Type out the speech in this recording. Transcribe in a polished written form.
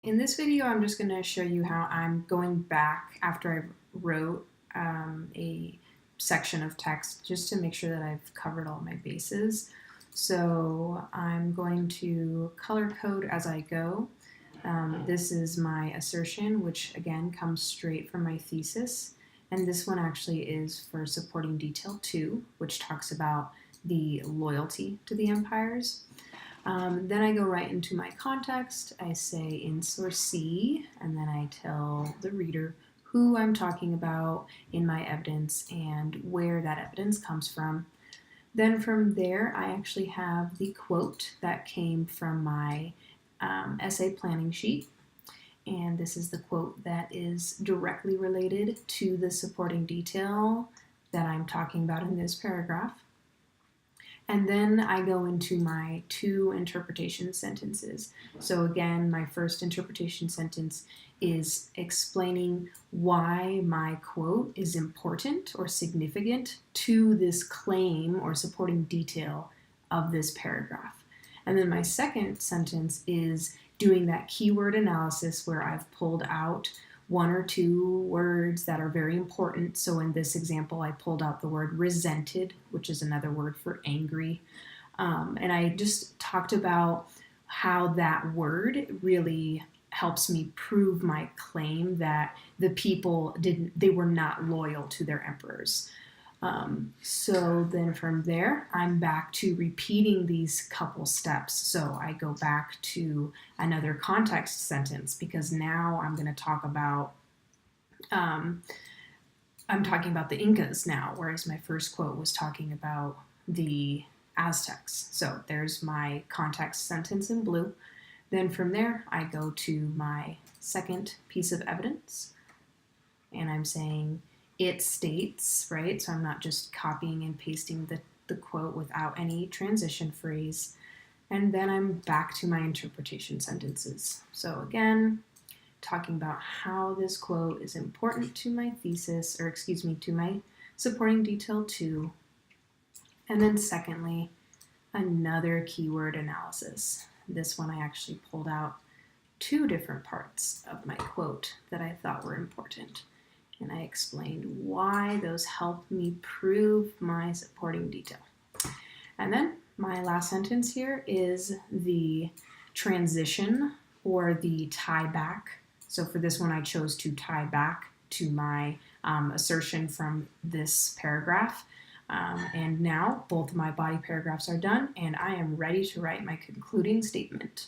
In this video, I'm just going to show you how I'm going back after I wrote a section of text just to make sure that I've covered all my bases. So I'm going to color code as I go. This is my assertion, which again comes straight from my thesis. And this one actually is for supporting detail 2, which talks about the loyalty to the empires. Then I go right into my context. I say in source C, and then I tell the reader who I'm talking about in my evidence and where that evidence comes from. Then from there, I actually have the quote that came from my essay planning sheet. And this is the quote that is directly related to the supporting detail that I'm talking about in this paragraph. And then I go into my 2 interpretation sentences. So again, my first interpretation sentence is explaining why my quote is important or significant to this claim or supporting detail of this paragraph. And then my second sentence is doing that keyword analysis where I've pulled out 1 or 2 words that are very important. So in this example, I pulled out the word resented, which is another word for angry. And I just talked about how that word really helps me prove my claim that the people they were not loyal to their emperors. So then from there, I'm back to repeating these couple steps. So I go back to another context sentence because now I'm going to talk about, I'm talking about the Incas now, whereas my first quote was talking about the Aztecs. So there's my context sentence in blue. Then from there, I go to my second piece of evidence, and I'm saying, it states, right? So I'm not just copying and pasting the quote without any transition phrase. And then I'm back to my interpretation sentences. So again, talking about how this quote is important to my thesis, or excuse me, to my supporting detail 2. And then secondly, another keyword analysis. This one I actually pulled out 2 different parts of my quote that I thought were important. And I explained why those help me prove my supporting detail. And then my last sentence here is the transition or the tie back. So for this one, I chose to tie back to my assertion from this paragraph. And now both of my body paragraphs are done, and I am ready to write my concluding statement.